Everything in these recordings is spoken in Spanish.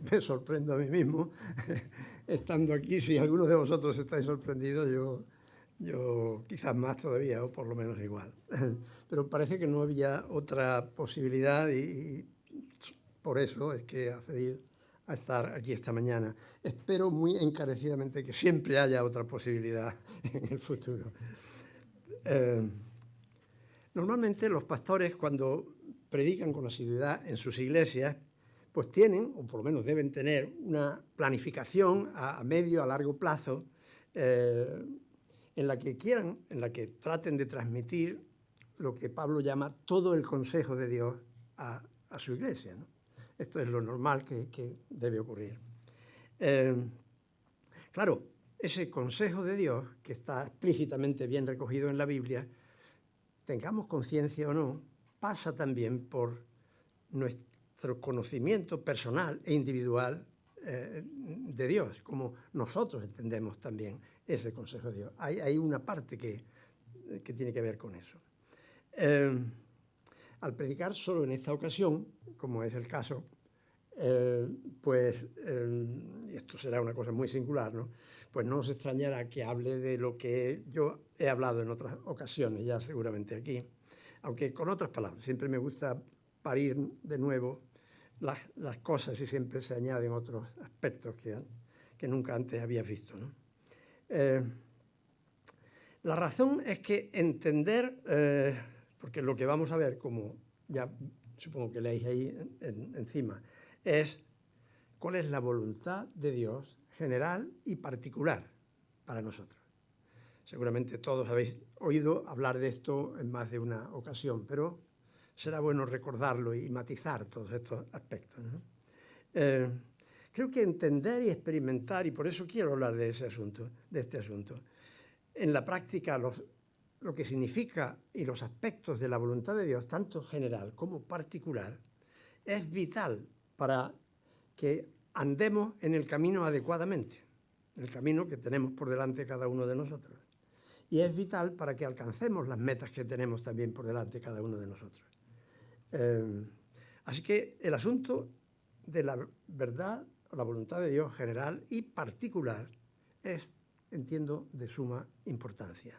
me sorprendo a mí mismo estando aquí. Si alguno de vosotros estáis sorprendidos, yo quizás más todavía, o por lo menos igual. Pero parece que no había otra posibilidad y por eso es que he accedido a estar aquí esta mañana. Espero muy encarecidamente que siempre haya otra posibilidad en el futuro. Normalmente los pastores, cuando predican con asiduidad en sus iglesias, pues tienen, o por lo menos deben tener, una planificación a medio, a largo plazo, en la que traten de transmitir lo que Pablo llama todo el consejo de Dios a su iglesia, ¿no? Esto es lo normal que debe ocurrir. Claro, ese consejo de Dios, que está explícitamente bien recogido en la Biblia, tengamos conciencia o no, pasa también por nuestro conocimiento personal e individual de Dios, como nosotros entendemos también ese consejo de Dios. Hay una parte que tiene que ver con eso. Al predicar solo en esta ocasión, como es el caso, y esto será una cosa muy singular, ¿no? Pues no os extrañará que hable de lo que yo he hablado en otras ocasiones, ya seguramente aquí, aunque con otras palabras. Siempre me gusta parir de nuevo las cosas y siempre se añaden otros aspectos que nunca antes habías visto, ¿no? La razón es que entender, porque lo que vamos a ver, como ya supongo que leéis ahí encima, es cuál es la voluntad de Dios general y particular para nosotros. Seguramente todos habéis oído hablar de esto en más de una ocasión, pero será bueno recordarlo y matizar todos estos aspectos, ¿no? Creo que entender y experimentar, y por eso quiero hablar de este asunto, en la práctica lo que significa y los aspectos de la voluntad de Dios, tanto general como particular, es vital para que andemos en el camino adecuadamente, el camino que tenemos por delante cada uno de nosotros. Y es vital para que alcancemos las metas que tenemos también por delante cada uno de nosotros. Así que el asunto de la verdad, la voluntad de Dios general y particular es, entiendo, de suma importancia.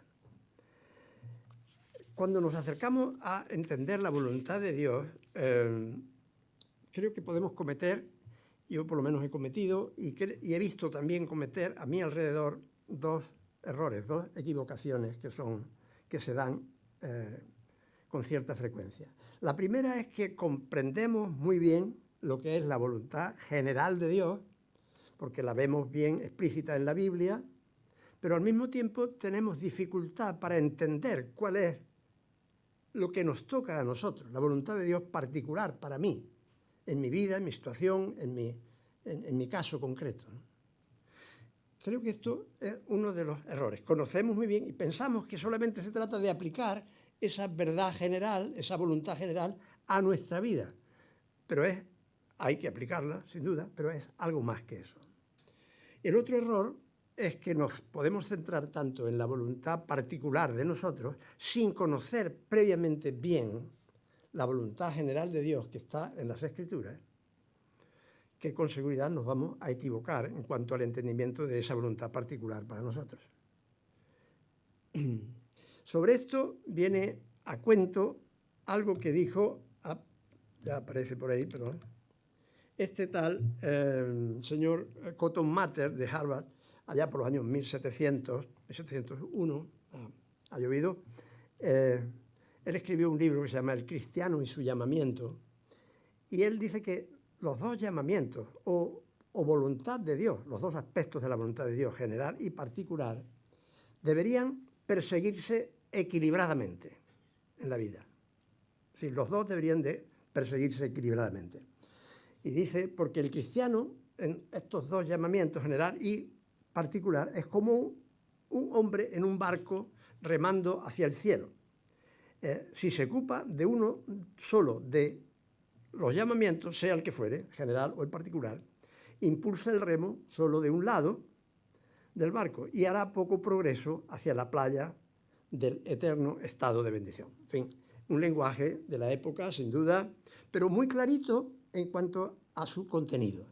Cuando nos acercamos a entender la voluntad de Dios, creo que podemos cometer, yo por lo menos he cometido y he visto también cometer a mi alrededor dos errores, dos equivocaciones que se dan con cierta frecuencia. La primera es que comprendemos muy bien lo que es la voluntad general de Dios, porque la vemos bien explícita en la Biblia, pero al mismo tiempo tenemos dificultad para entender cuál es lo que nos toca a nosotros, la voluntad de Dios particular para mí, en mi vida, en mi situación, en mi caso concreto, ¿no? Creo que esto es uno de los errores. Conocemos muy bien y pensamos que solamente se trata de aplicar esa verdad general, esa voluntad general a nuestra vida. Pero hay que aplicarla, sin duda, pero es algo más que eso. El otro error es que nos podemos centrar tanto en la voluntad particular de nosotros sin conocer previamente bien la voluntad general de Dios que está en las Escrituras, que con seguridad nos vamos a equivocar en cuanto al entendimiento de esa voluntad particular para nosotros. Sobre esto viene a cuento algo que dijo, ya aparece por ahí, perdón, este tal señor Cotton Mather de Harvard, allá por los años 1701, ha llovido, él escribió un libro que se llama El cristiano y su llamamiento, y él dice que los dos llamamientos o voluntad de Dios, los dos aspectos de la voluntad de Dios, general y particular, deberían perseguirse equilibradamente en la vida. Es decir, los dos deberían de perseguirse equilibradamente. Y dice, porque el cristiano, en estos dos llamamientos, general y particular, es como un hombre en un barco remando hacia el cielo. Si se ocupa de uno solo de los llamamientos, sea el que fuere, general o el particular, impulsa el remo solo de un lado del barco y hará poco progreso hacia la playa del eterno estado de bendición. En fin, un lenguaje de la época, sin duda, pero muy clarito en cuanto a su contenido.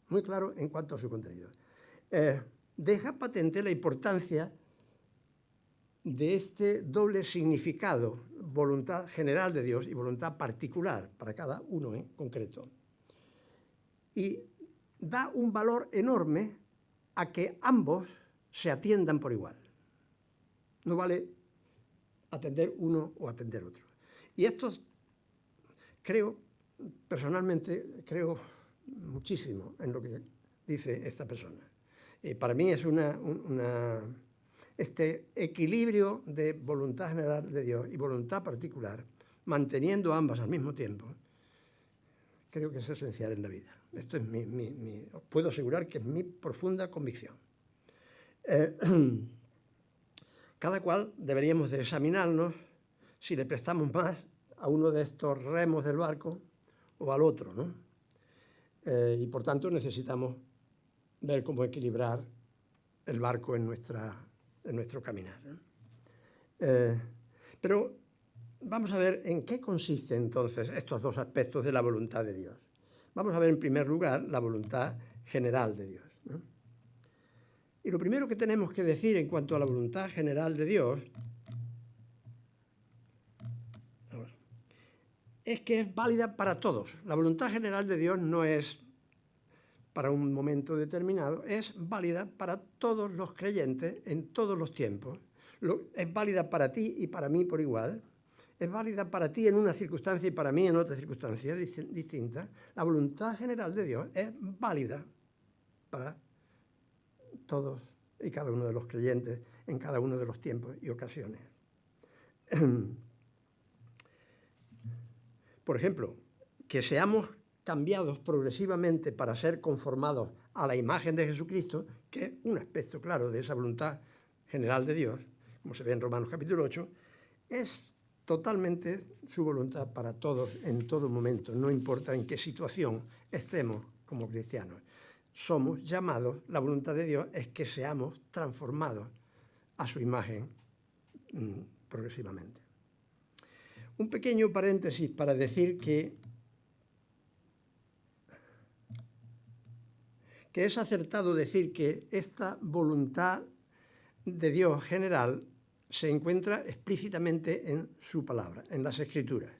Muy claro en cuanto a su contenido. Deja patente la importancia de este doble significado, voluntad general de Dios y voluntad particular para cada uno en concreto. Y da un valor enorme a que ambos se atiendan por igual. No vale atender uno o atender otro. Y esto personalmente creo muchísimo en lo que dice esta persona. Para mí es este equilibrio de voluntad general de Dios y voluntad particular, manteniendo ambas al mismo tiempo, creo que es esencial en la vida. Esto es os puedo asegurar que es mi profunda convicción. Cada cual deberíamos de examinarnos si le prestamos más a uno de estos remos del barco o al otro, ¿no? Y por tanto necesitamos ver cómo equilibrar el barco en nuestro caminar, ¿no? Pero vamos a ver en qué consiste entonces estos dos aspectos de la voluntad de Dios. Vamos a ver en primer lugar la voluntad general de Dios, ¿no? Y lo primero que tenemos que decir en cuanto a la voluntad general de Dios es que es válida para todos. La voluntad general de Dios no es para un momento determinado, es válida para todos los creyentes en todos los tiempos. Es válida para ti y para mí por igual. Es válida para ti en una circunstancia y para mí en otra circunstancia distinta. La voluntad general de Dios es válida para todos y cada uno de los creyentes en cada uno de los tiempos y ocasiones. Por ejemplo, que seamos cambiados progresivamente para ser conformados a la imagen de Jesucristo, que es un aspecto claro de esa voluntad general de Dios, como se ve en Romanos capítulo 8, es totalmente su voluntad para todos en todo momento, no importa en qué situación estemos como cristianos. Somos llamados, la voluntad de Dios es que seamos transformados a su imagen progresivamente. Un pequeño paréntesis para decir que es acertado decir que esta voluntad de Dios general se encuentra explícitamente en su palabra, en las Escrituras.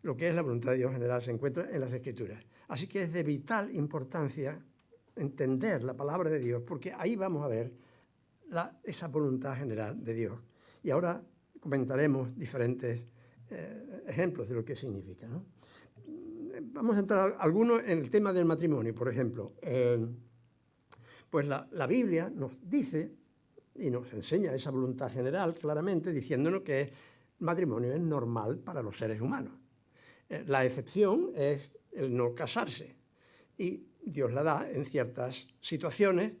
Lo que es la voluntad de Dios general se encuentra en las Escrituras. Así que es de vital importancia entender la palabra de Dios, porque ahí vamos a ver esa voluntad general de Dios. Y ahora comentaremos diferentes ejemplos de lo que significa, ¿no? Vamos a entrar algunos en el tema del matrimonio, por ejemplo. Pues la Biblia nos dice y nos enseña esa voluntad general claramente, diciéndonos que el matrimonio es normal para los seres humanos. La excepción es el no casarse, y Dios la da en ciertas situaciones,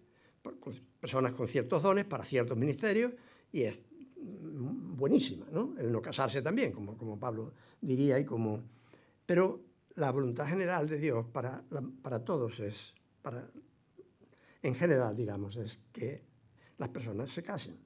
personas con ciertos dones para ciertos ministerios, y es buenísima, ¿no? El no casarse también, como Pablo diría, pero la voluntad general de Dios para todos en general, digamos, es que las personas se casen.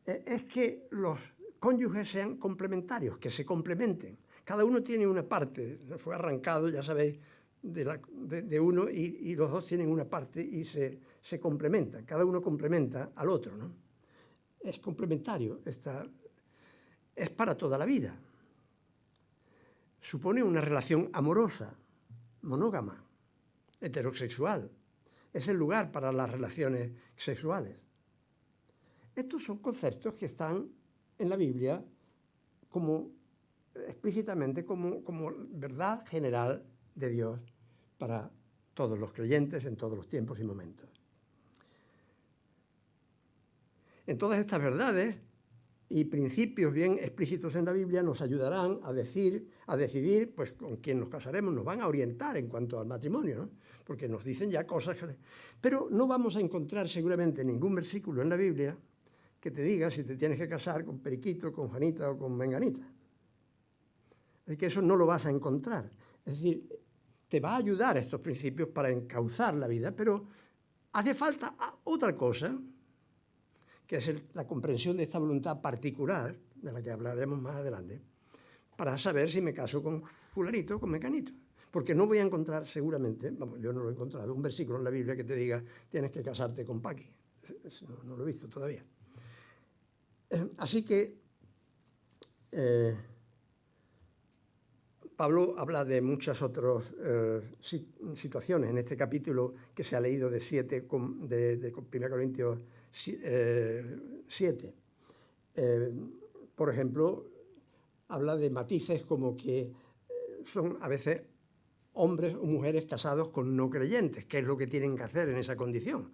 Es que los cónyuges sean complementarios, que se complementen. Cada uno tiene una parte, fue arrancado, ya sabéis, de uno, y los dos tienen una parte y se complementan. Cada uno complementa al otro, ¿no? Es complementario, es para toda la vida. Supone una relación amorosa, monógama, heterosexual. Es el lugar para las relaciones sexuales. Estos son conceptos que están en la Biblia explícitamente como verdad general de Dios para todos los creyentes en todos los tiempos y momentos. En todas estas verdades y principios bien explícitos en la Biblia nos ayudarán a decidir pues, con quién nos casaremos, nos van a orientar en cuanto al matrimonio, ¿no? Porque nos dicen ya cosas. Pero no vamos a encontrar seguramente ningún versículo en la Biblia que te diga si te tienes que casar con Periquito, con Juanita o con Menganita. Es que eso no lo vas a encontrar. Es decir, te va a ayudar estos principios para encauzar la vida, pero hace falta otra cosa, que es la comprensión de esta voluntad particular, de la que hablaremos más adelante, para saber si me caso con fulanito o con menganito. Porque no voy a encontrar seguramente, vamos, yo no lo he encontrado, un versículo en la Biblia que te diga tienes que casarte con Paqui. No lo he visto todavía. Así que Pablo habla de muchas otras situaciones en este capítulo que se ha leído de 1 Corintios 7. Por ejemplo, habla de matices como que son a veces hombres o mujeres casados con no creyentes, qué es lo que tienen que hacer en esa condición.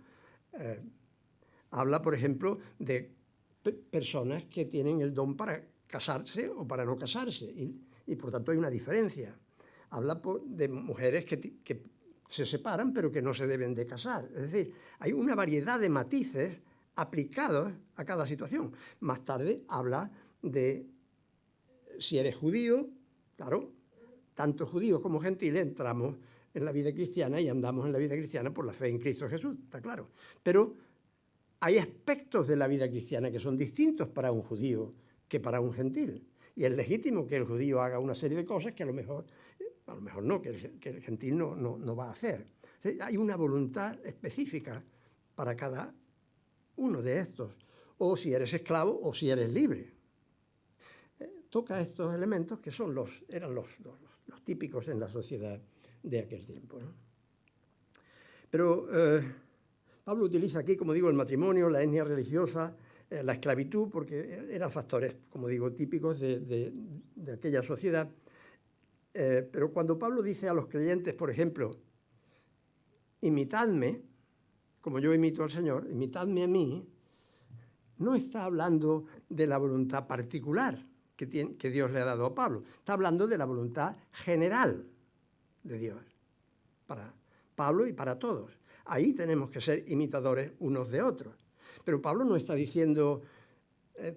Habla, por ejemplo, de personas que tienen el don para casarse o para no casarse, y por tanto hay una diferencia. Habla de mujeres que se separan pero que no se deben de casar. Es decir, hay una variedad de matices aplicados a cada situación. Más tarde habla de si eres judío, claro, tanto judíos como gentiles entramos en la vida cristiana y andamos en la vida cristiana por la fe en Cristo Jesús, está claro. Pero hay aspectos de la vida cristiana que son distintos para un judío que para un gentil. Y es legítimo que el judío haga una serie de cosas que a lo mejor no, que el gentil no va a hacer. O sea, hay una voluntad específica para cada uno de estos. O si eres esclavo o si eres libre. Toca estos elementos que eran los típicos en la sociedad de aquel tiempo, ¿no? Pero Pablo utiliza aquí, como digo, el matrimonio, la etnia religiosa, la esclavitud, porque eran factores, como digo, típicos de aquella sociedad. Pero cuando Pablo dice a los creyentes, por ejemplo, imitadme, como yo imito al Señor, imitadme a mí, no está hablando de la voluntad particular que Dios le ha dado a Pablo. Está hablando de la voluntad general de Dios para Pablo y para todos. Ahí tenemos que ser imitadores unos de otros. Pero Pablo no está diciendo,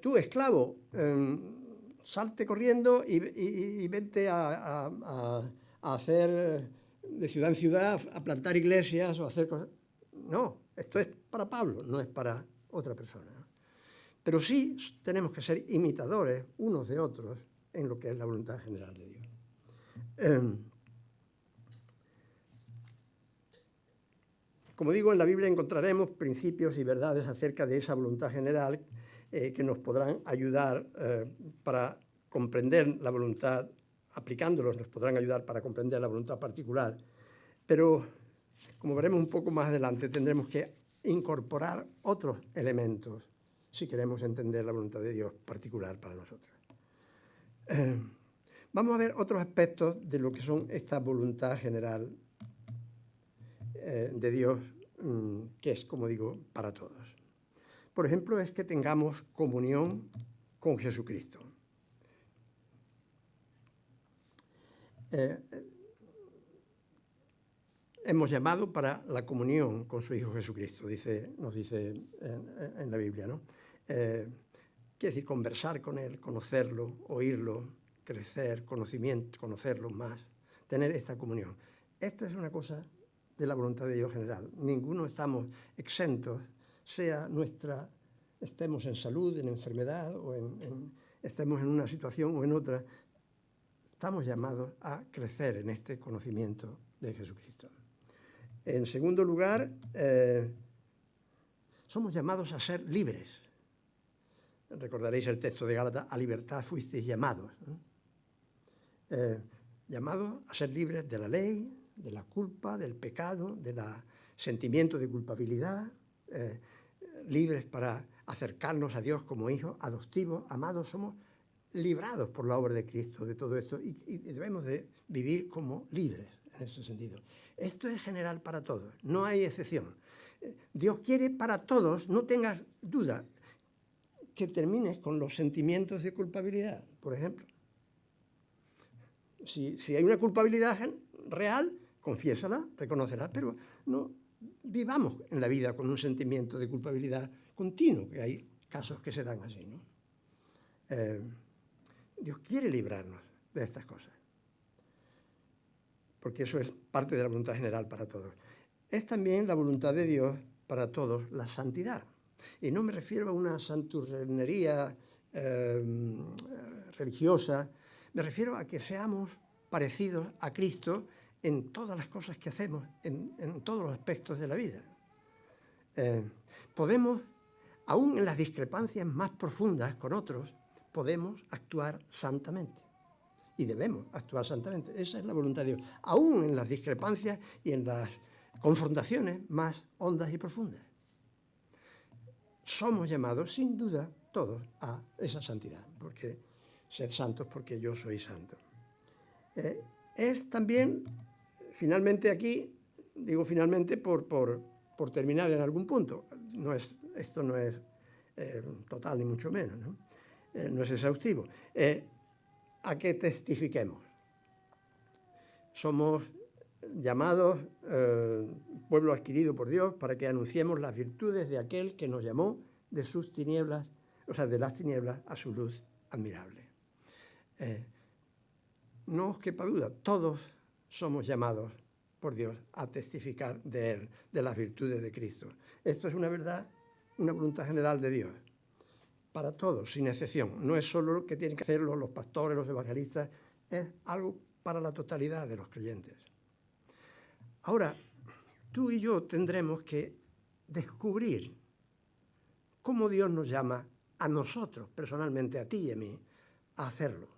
tú esclavo, salte corriendo y vete a hacer de ciudad en ciudad, a plantar iglesias o a hacer cosas. No, esto es para Pablo, no es para otra persona. Pero sí tenemos que ser imitadores unos de otros en lo que es la voluntad general de Dios. Como digo, en la Biblia encontraremos principios y verdades acerca de esa voluntad general que nos podrán ayudar para comprender la voluntad, aplicándolos nos podrán ayudar para comprender la voluntad particular. Pero, como veremos un poco más adelante, tendremos que incorporar otros elementos si queremos entender la voluntad de Dios particular para nosotros. Vamos a ver otros aspectos de lo que son esta voluntad general de Dios, que es, como digo, para todos. Por ejemplo, es que tengamos comunión con Jesucristo. Hemos llamado para la comunión con su Hijo Jesucristo, nos dice en la Biblia, ¿no? Quiere decir conversar con Él, conocerlo, oírlo, crecer, conocimiento, conocerlo más, tener esta comunión. Esta es una cosa de la voluntad de Dios general. Ninguno estamos exentos, sea estemos en salud, en enfermedad, o estemos en una situación o en otra. Estamos llamados a crecer en este conocimiento de Jesucristo. En segundo lugar, somos llamados a ser libres. Recordaréis el texto de Gálatas, a libertad fuisteis llamados, ¿no? Llamados a ser libres de la ley, de la culpa, del pecado, del sentimiento de culpabilidad, libres para acercarnos a Dios como hijos adoptivos, amados. Somos librados por la obra de Cristo de todo esto y debemos de vivir como libres en ese sentido. Esto es general para todos, no hay excepción. Dios quiere para todos, no tengas duda, que termines con los sentimientos de culpabilidad, por ejemplo. Si hay una culpabilidad real, confiésala, reconócela, pero no vivamos en la vida con un sentimiento de culpabilidad continuo, que hay casos que se dan así, ¿no? Dios quiere librarnos de estas cosas, porque eso es parte de la voluntad general para todos. Es también la voluntad de Dios para todos la santidad. Y no me refiero a una santurronería religiosa, me refiero a que seamos parecidos a Cristo en todas las cosas que hacemos, en todos los aspectos de la vida. Podemos, aún en las discrepancias más profundas con otros, podemos actuar santamente. Y debemos actuar santamente. Esa es la voluntad de Dios. Aún en las discrepancias y en las confrontaciones más hondas y profundas. Somos llamados, sin duda, todos a esa santidad. Porque sed santos porque yo soy santo. Es también, finalmente aquí, digo finalmente por terminar en algún punto. Esto no es total ni mucho menos, ¿no? No es exhaustivo. A que testifiquemos. Somos llamados pueblo adquirido por Dios para que anunciemos las virtudes de aquel que nos llamó de sus tinieblas, o sea, de las tinieblas a su luz admirable. No os quepa duda, todos somos llamados por Dios a testificar de Él, de las virtudes de Cristo. Esto es una verdad, una voluntad general de Dios, para todos, sin excepción. No es solo lo que tienen que hacerlo los pastores, los evangelistas, es algo para la totalidad de los creyentes. Ahora, tú y yo tendremos que descubrir cómo Dios nos llama a nosotros, personalmente, a ti y a mí, a hacerlo.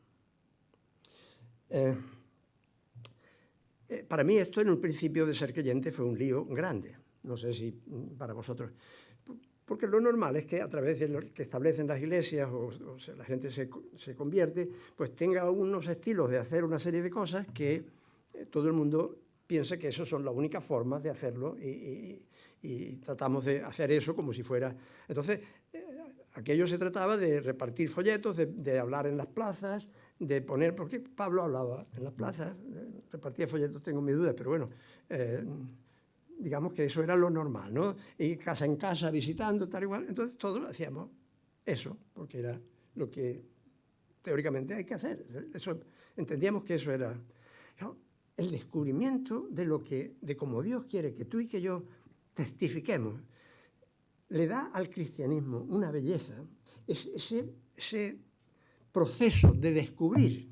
Para mí esto en un principio de ser creyente fue un lío grande. No sé si para vosotros. Porque lo normal es que a través de lo que establecen las iglesias o la gente se convierte, pues tenga unos estilos de hacer una serie de cosas que todo el mundo piensa que esas son las únicas formas de hacerlo y tratamos de hacer eso como si fuera... Entonces, aquello se trataba de repartir folletos, de hablar en las plazas, de poner... Porque Pablo hablaba en las plazas, repartía folletos, tengo mis dudas, pero bueno... digamos que eso era lo normal, ¿no? Y casa en casa visitando, tal igual. Entonces todos hacíamos eso, porque era lo que teóricamente hay que hacer. Eso, entendíamos que eso era... ¿no? El descubrimiento de cómo Dios quiere que tú y que yo testifiquemos, le da al cristianismo una belleza, ese proceso de descubrir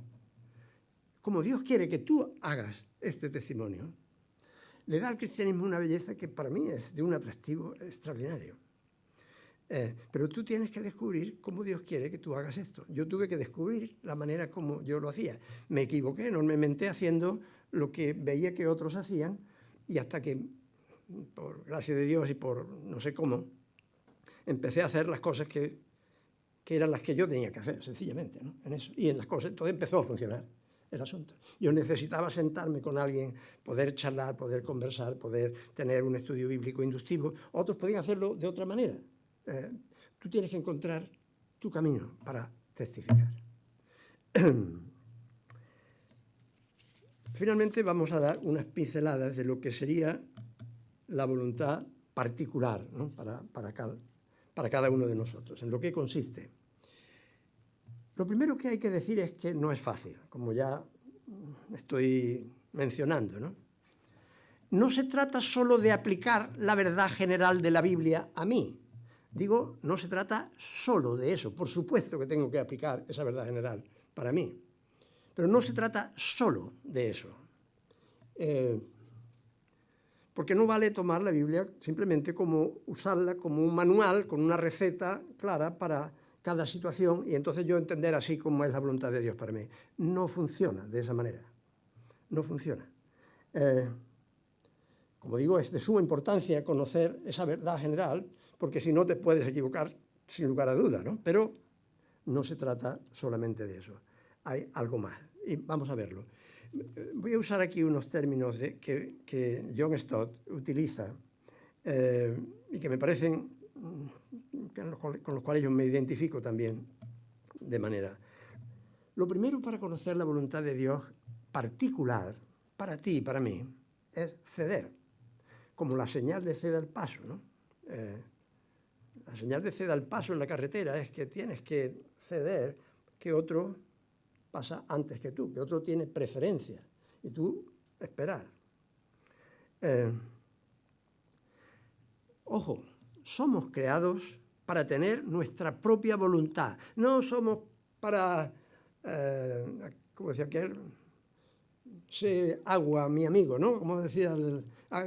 cómo Dios quiere que tú hagas este testimonio, le da al cristianismo una belleza que para mí es de un atractivo extraordinario. Pero tú tienes que descubrir cómo Dios quiere que tú hagas esto. Yo tuve que descubrir la manera como yo lo hacía. Me equivoqué enormemente haciendo lo que veía que otros hacían y hasta que, por gracia de Dios y por no sé cómo, empecé a hacer las cosas que eran las que yo tenía que hacer, sencillamente, ¿no? En eso. Y en las cosas, todo empezó a funcionar el asunto. Yo necesitaba sentarme con alguien, poder charlar, poder conversar, poder tener un estudio bíblico inductivo. Otros podían hacerlo de otra manera. Tú tienes que encontrar tu camino para testificar. Finalmente vamos a dar unas pinceladas de lo que sería la voluntad particular, ¿no? para cada uno de nosotros, en lo que consiste. Lo primero que hay que decir es que no es fácil, como ya estoy mencionando, ¿no? No se trata solo de aplicar la verdad general de la Biblia a mí. Digo, no se trata solo de eso. Por supuesto que tengo que aplicar esa verdad general para mí. Pero no se trata solo de eso. Porque no vale tomar la Biblia simplemente como usarla como un manual, con una receta clara para cada situación y entonces yo entender así cómo es la voluntad de Dios para mí. No funciona de esa manera. No funciona. Como digo, es de suma importancia conocer esa verdad general, porque si no te puedes equivocar sin lugar a duda, ¿no? Pero no se trata solamente de eso. Hay algo más. Y vamos a verlo. Voy a usar aquí unos términos que John Stott utiliza y que me parecen con los cuales yo me identifico también de manera. Lo primero para conocer la voluntad de Dios particular, para ti y para mí, es ceder, como la señal de ceda al paso, ¿no? La señal de ceda al paso en la carretera es que tienes que ceder que otro pasa antes que tú, que otro tiene preferencia y tú esperar. Ojo, somos creados para tener nuestra propia voluntad. No somos para, como decía aquel, sé agua, mi amigo, ¿no? Como decía,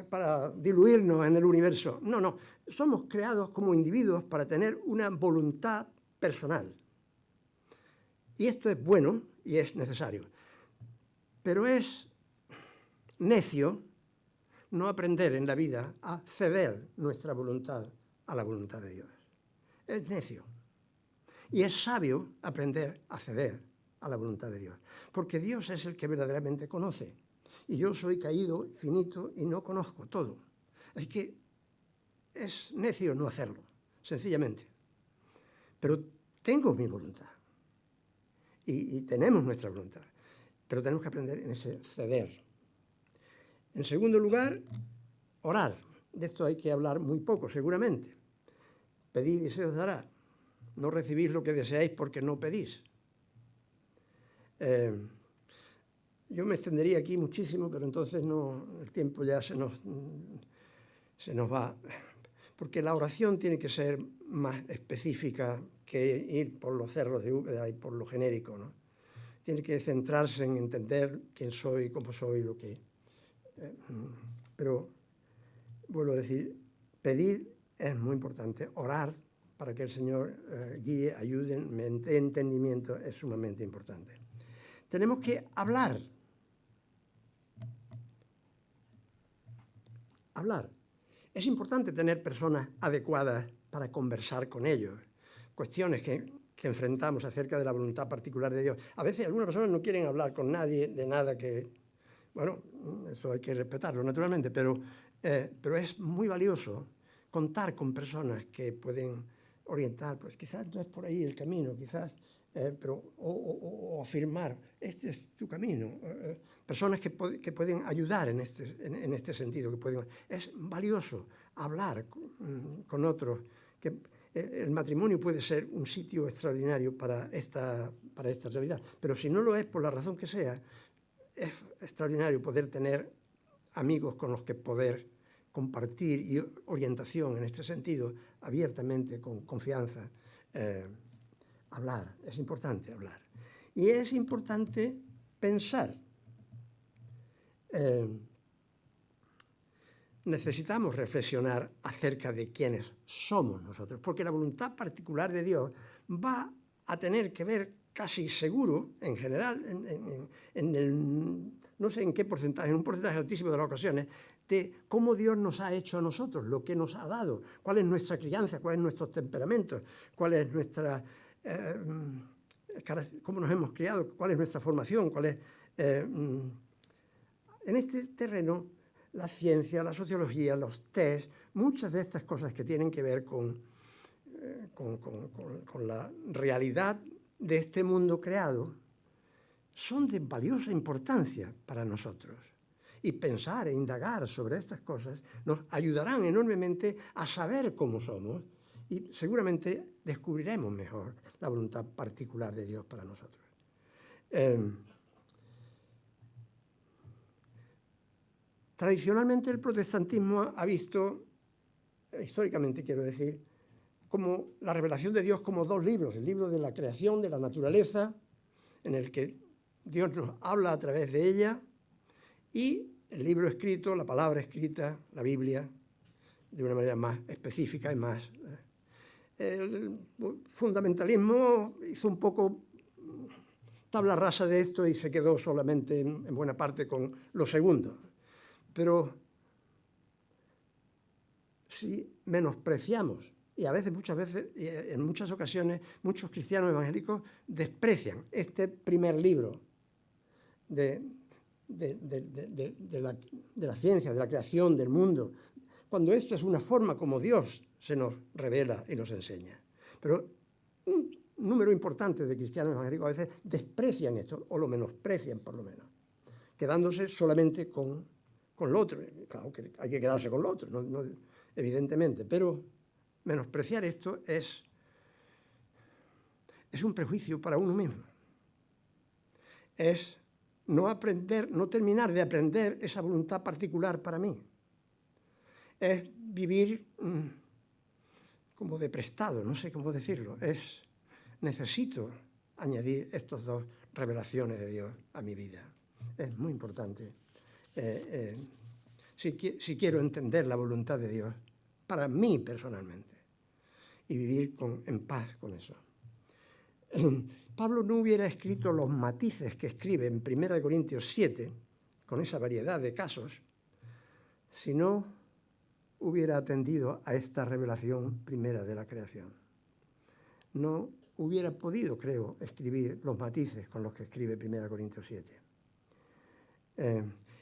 para diluirnos en el universo. No, no. Somos creados como individuos para tener una voluntad personal. Y esto es bueno y es necesario. Pero es necio no aprender en la vida a ceder nuestra voluntad a la voluntad de Dios. Es necio. Y es sabio aprender a ceder a la voluntad de Dios. Porque Dios es el que verdaderamente conoce. Y yo soy caído, finito, y no conozco todo. Así que es necio no hacerlo, sencillamente. Pero tengo mi voluntad. Y tenemos nuestra voluntad. Pero tenemos que aprender en ese ceder. En segundo lugar, orar. De esto hay que hablar muy poco, seguramente. Pedid y se os dará. No recibís lo que deseáis porque no pedís. Yo me extendería aquí muchísimo, pero entonces no, el tiempo ya se nos va. Porque la oración tiene que ser más específica que ir por los cerros de Úbeda y por lo genérico, ¿no? Tiene que centrarse en entender quién soy, cómo soy, lo que... pero, vuelvo a decir, pedir es muy importante. Orar para que el Señor guíe, ayude, me dé entendimiento, es sumamente importante. Tenemos que hablar. Hablar. Es importante tener personas adecuadas para conversar con ellos. Cuestiones que enfrentamos acerca de la voluntad particular de Dios. A veces algunas personas no quieren hablar con nadie de nada que... Bueno, eso hay que respetarlo, naturalmente, pero es muy valioso contar con personas que pueden orientar, pues quizás no es por ahí el camino, quizás, o afirmar, este es tu camino. Personas que pueden ayudar en este sentido. Es valioso hablar con otros. El matrimonio puede ser un sitio extraordinario para esta realidad, pero si no lo es, por la razón que sea, es extraordinario poder tener amigos con los que poder compartir y orientación en este sentido, abiertamente, con confianza. Hablar, es importante hablar. Y es importante pensar. Necesitamos reflexionar acerca de quiénes somos nosotros, porque la voluntad particular de Dios va a tener que ver casi seguro, en general, no sé en qué porcentaje, en un porcentaje altísimo de las ocasiones, de cómo Dios nos ha hecho a nosotros, lo que nos ha dado, cuál es nuestra crianza, cuál es nuestro temperamento, cuál es nuestra... cómo nos hemos criado, cuál es nuestra formación, cuál es... en este terreno, la ciencia, la sociología, los test, muchas de estas cosas que tienen que ver con la realidad de este mundo creado, son de valiosa importancia para nosotros. Y pensar e indagar sobre estas cosas nos ayudarán enormemente a saber cómo somos y seguramente descubriremos mejor la voluntad particular de Dios para nosotros. Tradicionalmente el protestantismo ha visto, históricamente quiero decir, como la revelación de Dios como dos libros, el libro de la creación, de la naturaleza, en el que Dios nos habla a través de ella, y el libro escrito, la palabra escrita, la Biblia, de una manera más específica y más... El fundamentalismo hizo un poco tabla rasa de esto y se quedó solamente en buena parte con lo segundo. Pero si menospreciamos, y a veces, muchas veces, y en muchas ocasiones, muchos cristianos evangélicos desprecian este primer libro de la ciencia, de la creación, del mundo, cuando esto es una forma como Dios se nos revela y nos enseña. Pero un número importante de cristianos evangélicos a veces desprecian esto, o lo menosprecian por lo menos, quedándose solamente con lo otro. Claro que hay que quedarse con lo otro, no, evidentemente, pero menospreciar esto es un prejuicio para uno mismo. Es no terminar de aprender esa voluntad particular para mí. Es vivir como de prestado, no sé cómo decirlo. Necesito añadir estas dos revelaciones de Dios a mi vida. es muy importante. Si quiero entender la voluntad de Dios, para mí personalmente, y vivir en paz con eso. Pablo no hubiera escrito los matices que escribe en 1 Corintios 7, con esa variedad de casos, si no hubiera atendido a esta revelación primera de la creación. No hubiera podido, creo, escribir los matices con los que escribe 1 Corintios 7.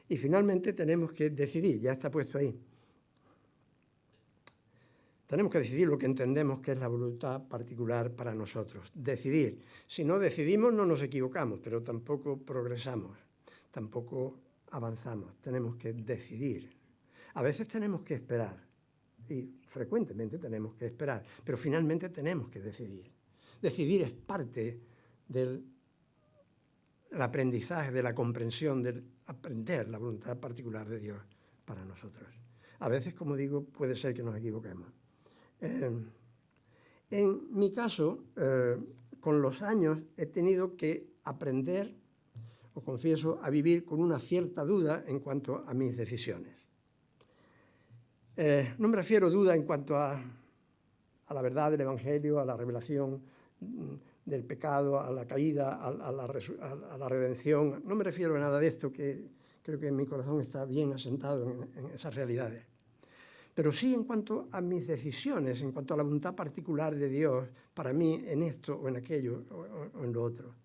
Y finalmente tenemos que decidir, ya está puesto ahí, tenemos que decidir lo que entendemos que es la voluntad particular para nosotros. Decidir. Si no decidimos no nos equivocamos, pero tampoco progresamos, tampoco avanzamos. Tenemos que decidir. A veces tenemos que esperar, y frecuentemente tenemos que esperar, pero finalmente tenemos que decidir. Decidir es parte del aprendizaje, de la comprensión, del aprender la voluntad particular de Dios para nosotros. A veces, como digo, puede ser que nos equivoquemos. En mi caso, con los años he tenido que aprender, os confieso, a vivir con una cierta duda en cuanto a mis decisiones. No me refiero a duda en cuanto a la verdad del Evangelio, a la revelación del pecado, a la caída, a la redención. No me refiero a nada de esto, que creo que mi corazón está bien asentado en esas realidades. Pero sí en cuanto a mis decisiones, en cuanto a la voluntad particular de Dios para mí en esto o en aquello o en lo otro.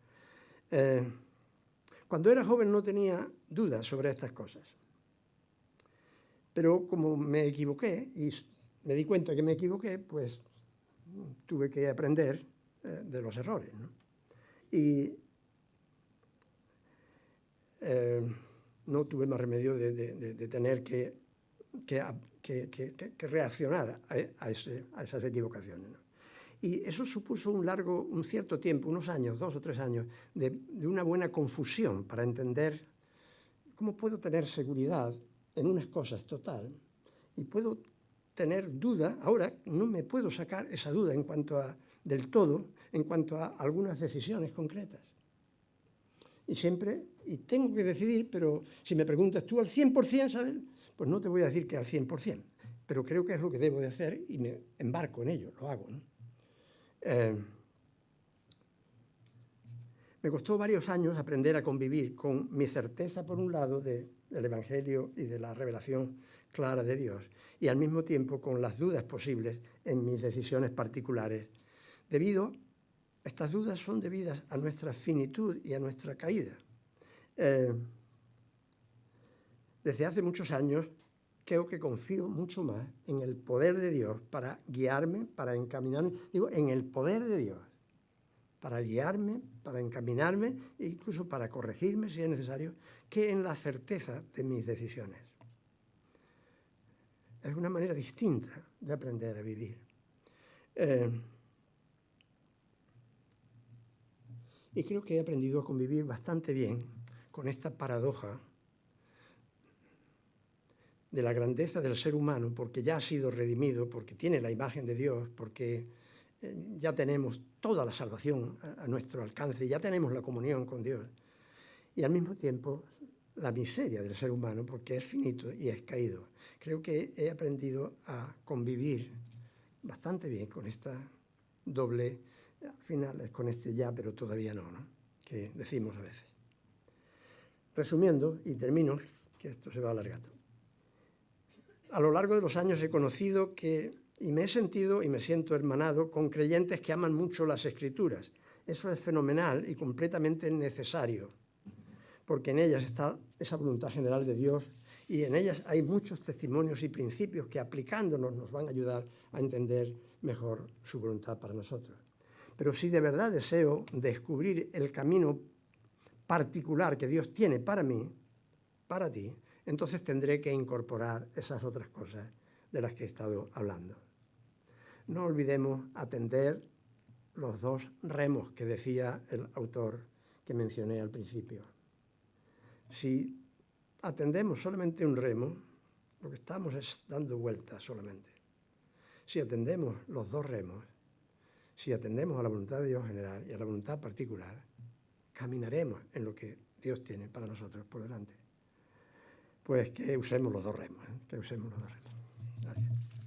Cuando era joven no tenía dudas sobre estas cosas. Pero como me equivoqué y me di cuenta que me equivoqué, pues tuve que aprender de los errores, ¿no? Y no tuve más remedio de tener que reaccionar a esas equivocaciones, ¿no? Y eso supuso un cierto tiempo, unos años, 2 o 3 años, de una buena confusión para entender cómo puedo tener seguridad en unas cosas total y puedo tener duda. Ahora no me puedo sacar esa duda del todo en cuanto a algunas decisiones concretas. Y tengo que decidir, pero si me preguntas tú al 100%, ¿sabes? Pues no te voy a decir que al 100%, pero creo que es lo que debo de hacer y me embarco en ello, lo hago, ¿no? Me costó varios años aprender a convivir con mi certeza, por un lado, del Evangelio y de la revelación clara de Dios, y al mismo tiempo con las dudas posibles en mis decisiones particulares. Estas dudas son debidas a nuestra finitud y a nuestra caída. Desde hace muchos años creo que confío mucho más en el poder de Dios para guiarme, para encaminarme. Digo, en el poder de Dios para guiarme, para encaminarme e incluso para corregirme si es necesario, que en la certeza de mis decisiones. Es una manera distinta de aprender a vivir. Y creo que he aprendido a convivir bastante bien con esta paradoja de la grandeza del ser humano, porque ya ha sido redimido, porque tiene la imagen de Dios, porque ya tenemos toda la salvación a nuestro alcance, ya tenemos la comunión con Dios. Y al mismo tiempo la miseria del ser humano, porque es finito y es caído. Creo que he aprendido a convivir bastante bien con esta doble, al final es con este ya, pero todavía no, que decimos a veces. Resumiendo, y termino, que esto se va alargando. A lo largo de los años he conocido y me he sentido y me siento hermanado con creyentes que aman mucho las Escrituras. Eso es fenomenal y completamente necesario, porque en ellas está esa voluntad general de Dios y en ellas hay muchos testimonios y principios que aplicándonos nos van a ayudar a entender mejor su voluntad para nosotros. Pero si de verdad deseo descubrir el camino particular que Dios tiene para mí, para ti, entonces tendré que incorporar esas otras cosas de las que he estado hablando. No olvidemos atender los 2 remos que decía el autor que mencioné al principio. Si atendemos solamente un remo, lo que estamos es dando vueltas solamente. Si atendemos los 2 remos, si atendemos a la voluntad de Dios general y a la voluntad particular, caminaremos en lo que Dios tiene para nosotros por delante. Pues que usemos los dos remos, que usemos los dos remos. Gracias.